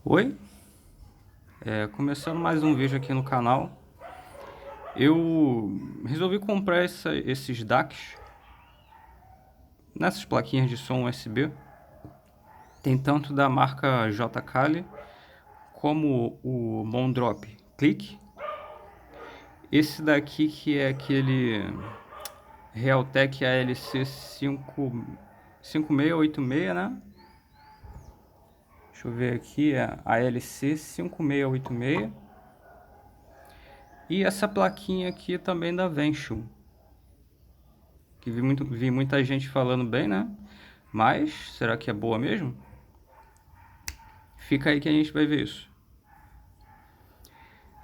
Oi, começando mais um vídeo aqui no canal. Eu resolvi comprar esses DACs nessas plaquinhas de som USB. Tem tanto da marca JKL como o Mondrop Click. Esse daqui que é aquele Realtek ALC 5686, né? Deixa eu ver aqui, é ALC 5686. E essa plaquinha aqui também da Vention, que vi muita gente falando bem, né? Mas, será que é boa mesmo? Fica aí que a gente vai ver isso.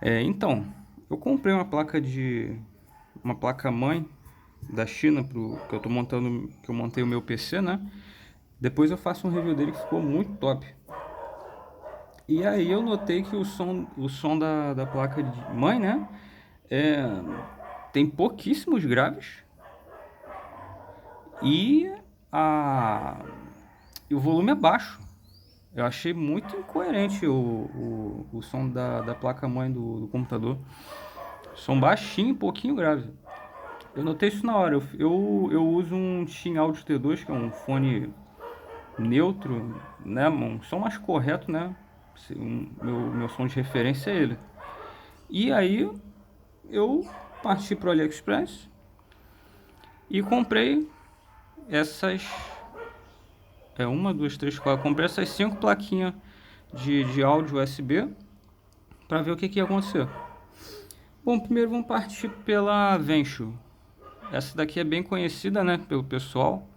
Então, eu comprei uma placa mãe da China que eu tô montando, que eu montei o meu PC, né? Depois eu faço um review dele que ficou muito top. E aí eu notei que o som da placa de mãe, né? É, tem pouquíssimos graves e, e o volume é baixo. Eu achei muito incoerente o som da placa-mãe do computador. Som baixinho, um pouquinho grave. Eu notei isso na hora. Eu uso um Shin Audio T2, que é um fone neutro, né? Um som mais correto, né? Meu som de referência é ele. E aí eu parti para o AliExpress e comprei essas... uma, duas, três, quatro. Comprei essas 5 plaquinhas de áudio USB para ver o que ia acontecer. Bom, primeiro vamos partir pela Venture. Essa daqui é bem conhecida, né, pelo pessoal.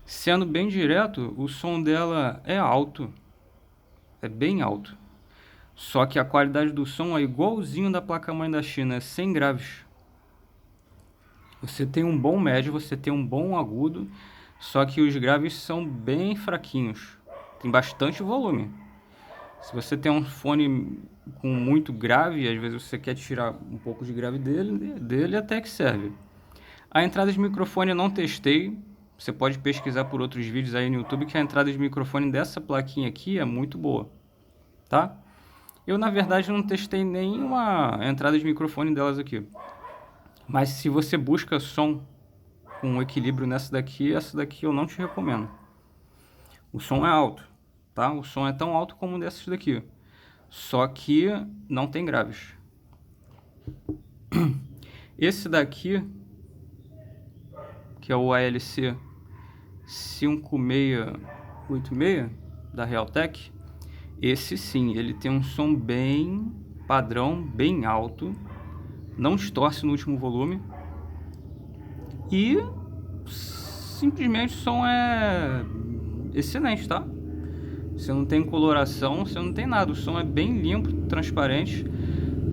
Sendo bem direto, o som dela é alto, é bem alto. Só que a qualidade do som é igualzinho da placa-mãe da China, é 100 graves. Você tem um bom médio, você tem um bom agudo, só que os graves são bem fraquinhos. Tem bastante volume. Se você tem um fone com muito grave, às vezes você quer tirar um pouco de grave dele até que serve. A entrada de microfone eu não testei. Você pode pesquisar por outros vídeos aí no YouTube que a entrada de microfone dessa plaquinha aqui é muito boa, tá? Eu, na verdade, não testei nenhuma entrada de microfone delas aqui. Mas se você busca som com equilíbrio nessa daqui, essa daqui eu não te recomendo. O som é alto, tá? O som é tão alto como dessas daqui. Só que não tem graves. Esse daqui, que é o ALC 5686 da Realtek, esse sim, ele tem um som bem padrão, bem alto, não distorce no último volume e simplesmente o som é excelente, tá? Você não tem coloração, você não tem nada, o som é bem limpo, transparente.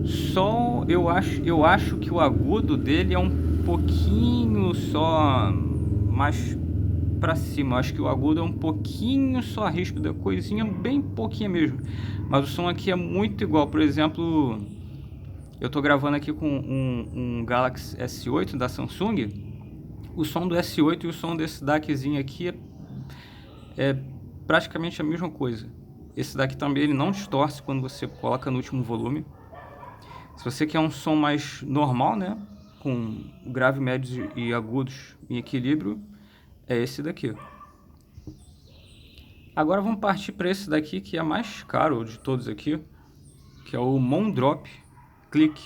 Só eu acho que o agudo dele é um pouquinho só mais pra cima. Eu acho que o agudo é um pouquinho só ríspido, coisinha bem pouquinha mesmo. Mas o som aqui é muito igual. Por exemplo, eu tô gravando aqui com um Galaxy S8 da Samsung. O som do S8 e o som desse DACzinho aqui é praticamente a mesma coisa. Esse daqui também ele não distorce quando você coloca no último volume. Se você quer um som mais normal, né, com grave, médios e agudos em equilíbrio, é esse daqui. Agora vamos partir para esse daqui que é mais caro de todos aqui, que é o Mondrop Click.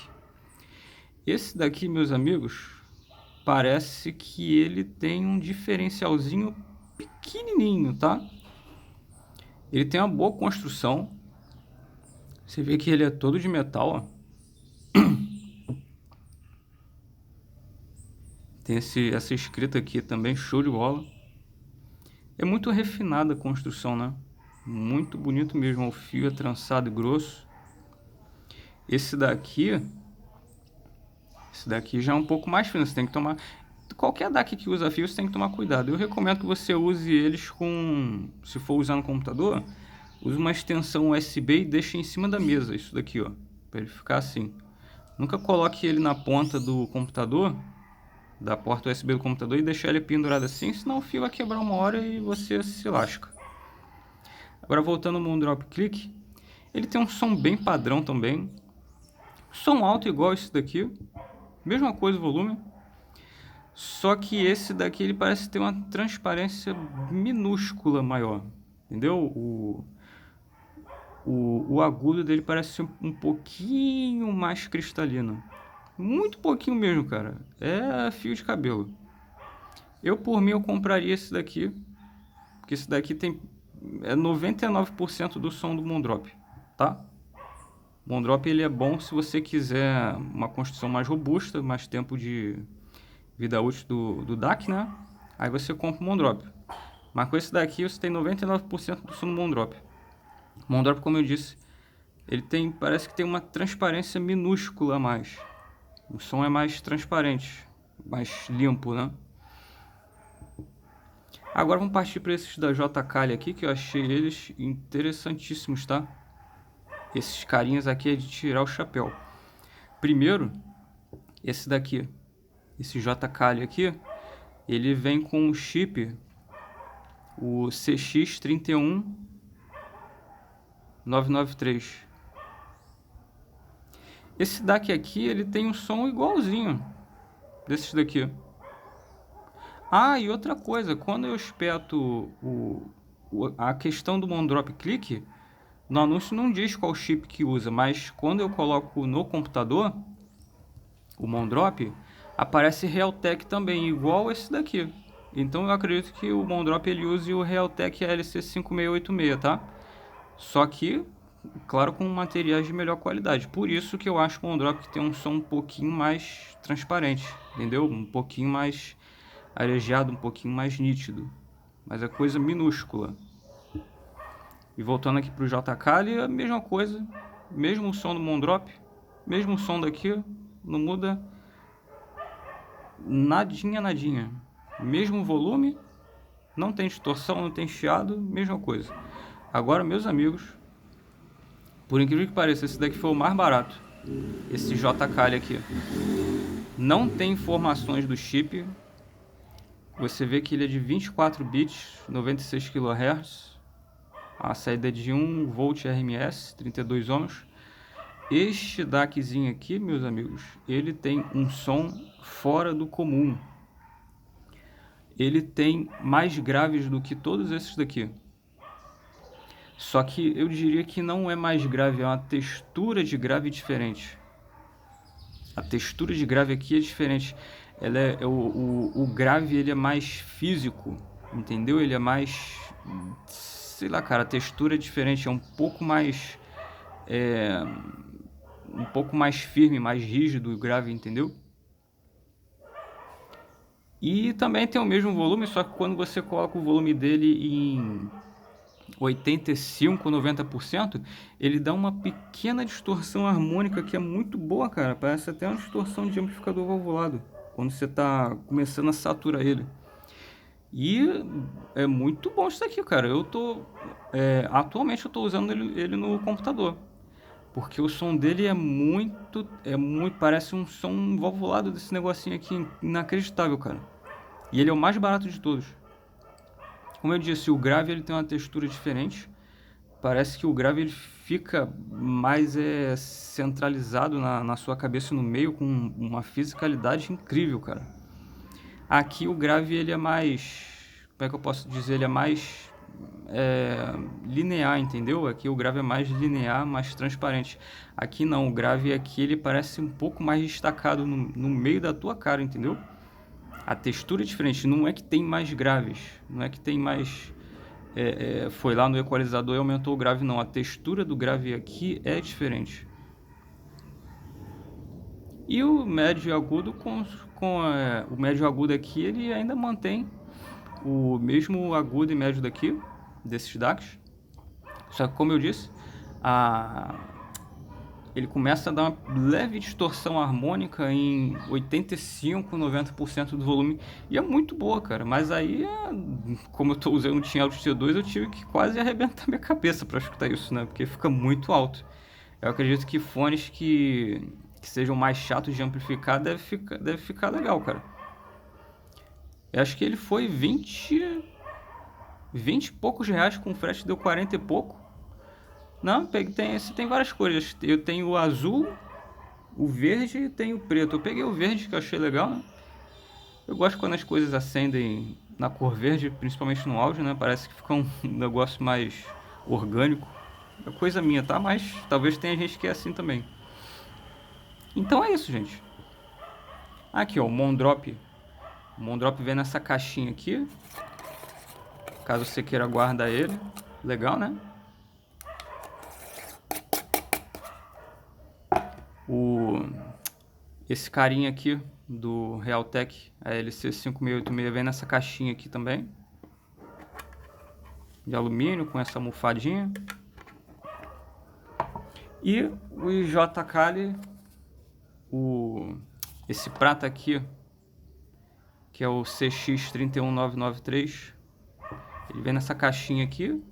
Esse daqui, meus amigos, parece que ele tem um diferencialzinho pequenininho, tá? Ele tem uma boa construção. Você vê que ele é todo de metal, ó. Tem essa escrita aqui também, show de bola. É muito refinada a construção, né? Muito bonito mesmo, o fio é trançado e grosso. Esse daqui já é um pouco mais fino, você tem que tomar... Qualquer DAC que usa fio, você tem que tomar cuidado. Eu recomendo que você use eles com... Se for usar no computador, use uma extensão USB e deixe em cima da mesa, isso daqui, ó. Para ele ficar assim. Nunca coloque ele na ponta do computador, da porta USB do computador, e deixar ele pendurado assim, senão o fio vai quebrar uma hora e você se lasca. Agora voltando ao Moondrop Click, ele tem um som bem padrão também. Som alto igual esse daqui, mesma coisa o volume. Só que esse daqui ele parece ter uma transparência minúscula maior, entendeu? O agudo dele parece ser um pouquinho mais cristalino. Muito pouquinho mesmo, cara. É fio de cabelo. Eu, por mim, eu compraria esse daqui. Porque esse daqui tem 99% do som do Moondrop, tá? O Moondrop ele é bom se você quiser uma construção mais robusta, mais tempo de vida útil do DAC, né? Aí você compra o Moondrop. Mas com esse daqui você tem 99% do som do Moondrop. O Moondrop, como eu disse, ele tem, parece que tem uma transparência minúscula a mais. O som é mais transparente, mais limpo, né? Agora vamos partir para esses da JK aqui, que eu achei eles interessantíssimos, tá? Esses carinhas aqui é de tirar o chapéu. Primeiro, esse daqui, esse JK aqui, ele vem com o chip, o CX31993. Esse DAC aqui, ele tem um som igualzinho desses daqui. Ah, e outra coisa, quando eu espeto a questão do Moondrop Click, no anúncio não diz qual chip que usa, mas quando eu coloco no computador, o Moondrop, aparece Realtek também, igual esse daqui. Então eu acredito que o Moondrop ele use o Realtek LC5686, tá? Só que, claro, com materiais de melhor qualidade. Por isso que eu acho que o Moondrop tem um som um pouquinho mais transparente, entendeu? Um pouquinho mais arejado, um pouquinho mais nítido. Mas é coisa minúscula. E voltando aqui pro JK, ele é a mesma coisa. Mesmo o som do Moondrop, mesmo o som daqui, não muda nadinha, nadinha. Mesmo volume, não tem distorção, não tem chiado, mesma coisa. Agora, meus amigos, por incrível que pareça, esse daqui foi o mais barato. Esse JK aqui. Não tem informações do chip. Você vê que ele é de 24 bits, 96 kHz. A saída é de 1 volt RMS, 32 ohms. Este DACzinho aqui, meus amigos, ele tem um som fora do comum. Ele tem mais graves do que todos esses daqui. Só que eu diria que não é mais grave, é uma textura de grave diferente. A textura de grave aqui é diferente. Ela o grave ele é mais físico, entendeu? Ele é mais, sei lá, cara, a textura é diferente, é um pouco mais firme, mais rígido o grave, entendeu? E também tem o mesmo volume, só que quando você coloca o volume dele em 85, 90%, ele dá uma pequena distorção harmônica que é muito boa, cara. Parece até uma distorção de amplificador valvulado, quando você está começando a saturar ele. E é muito bom isso aqui, cara. Atualmente eu tô usando ele no computador, porque o som dele parece um som valvulado desse negocinho aqui, inacreditável, cara. E ele é o mais barato de todos. Como eu disse, o grave ele tem uma textura diferente. Parece que o grave ele fica mais centralizado na sua cabeça no meio, com uma fisicalidade incrível, cara. Aqui o grave ele é mais, como é que eu posso dizer, ele é mais linear, entendeu? Aqui o grave é mais linear, mais transparente. Aqui não, o grave aqui ele parece um pouco mais destacado no meio da tua cara, entendeu? A textura é diferente, não é que tem mais graves, não é que tem mais... foi lá no equalizador e aumentou o grave, não. A textura do grave aqui é diferente. E o médio e agudo, o médio e agudo aqui, ele ainda mantém o mesmo agudo e médio daqui, desses DACs. Só que, como eu disse, ele começa a dar uma leve distorção harmônica em 85, 90% do volume. E é muito boa, cara. Mas aí, como eu tô usando um T-Alto T2, eu tive que quase arrebentar minha cabeça para escutar isso, né? Porque fica muito alto. Eu acredito que fones que sejam mais chatos de amplificar deve ficar legal, cara. Eu acho que ele foi 20 20 e poucos reais, com frete deu 40 e pouco. Não, tem várias cores. Eu tenho o azul, o verde e tenho o preto. Eu peguei o verde, que eu achei legal, né? Eu gosto quando as coisas acendem na cor verde, principalmente no áudio, né? Parece que fica um negócio mais orgânico. É coisa minha, tá? Mas talvez tenha gente que é assim também. Então é isso, gente. Aqui, ó, o Mondrop. O Mondrop vem nessa caixinha aqui. Caso você queira guardar ele. Legal, né? Esse carinha aqui do Realtek, a LC5686, vem nessa caixinha aqui também. De alumínio, com essa almofadinha. E o JKali, esse prata aqui, que é o CX31993. Ele vem nessa caixinha aqui.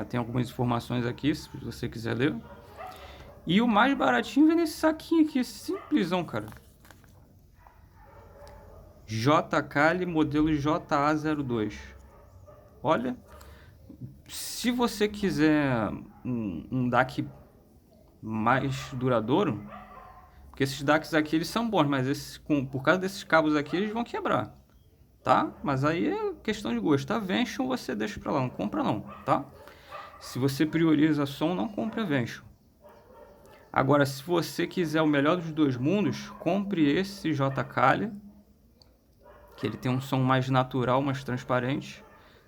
Tem algumas informações aqui, se você quiser ler. E o mais baratinho vem nesse saquinho aqui, simplesão, cara. JKali modelo JA02. Olha, se você quiser um DAC mais duradouro, porque esses DACs aqui eles são bons, mas por causa desses cabos aqui eles vão quebrar, tá? Mas aí é questão de gosto. A Vention você deixa pra lá, não compra não, tá? Se você prioriza som, não compre a Vention. Agora, se você quiser o melhor dos dois mundos, compre esse JKali, que ele tem um som mais natural, mais transparente,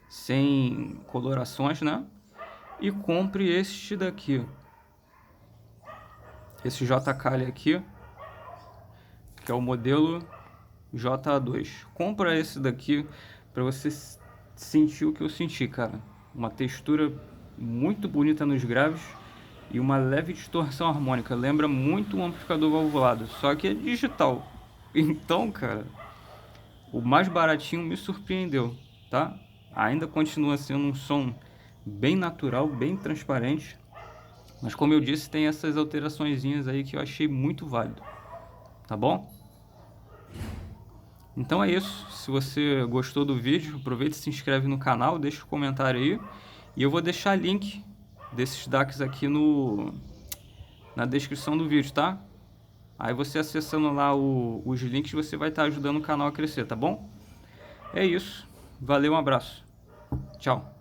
sem colorações, né? E compre este daqui, esse JKali aqui, que é o modelo JA2. Compra esse daqui para você sentir o que eu senti, cara. Uma textura muito bonita nos graves e uma leve distorção harmônica. Lembra muito um amplificador valvulado, só que é digital. Então, cara, o mais baratinho me surpreendeu, tá? Ainda continua sendo um som bem natural, bem transparente. Mas como eu disse, tem essas alteraçõezinhas aí que eu achei muito válido. Tá bom? Então é isso. Se você gostou do vídeo, aproveita e se inscreve no canal, deixa um comentário aí. E eu vou deixar link desses DACs aqui na descrição do vídeo, tá? Aí você acessando lá os links, você vai estar ajudando o canal a crescer, tá bom? É isso. Valeu, um abraço. Tchau.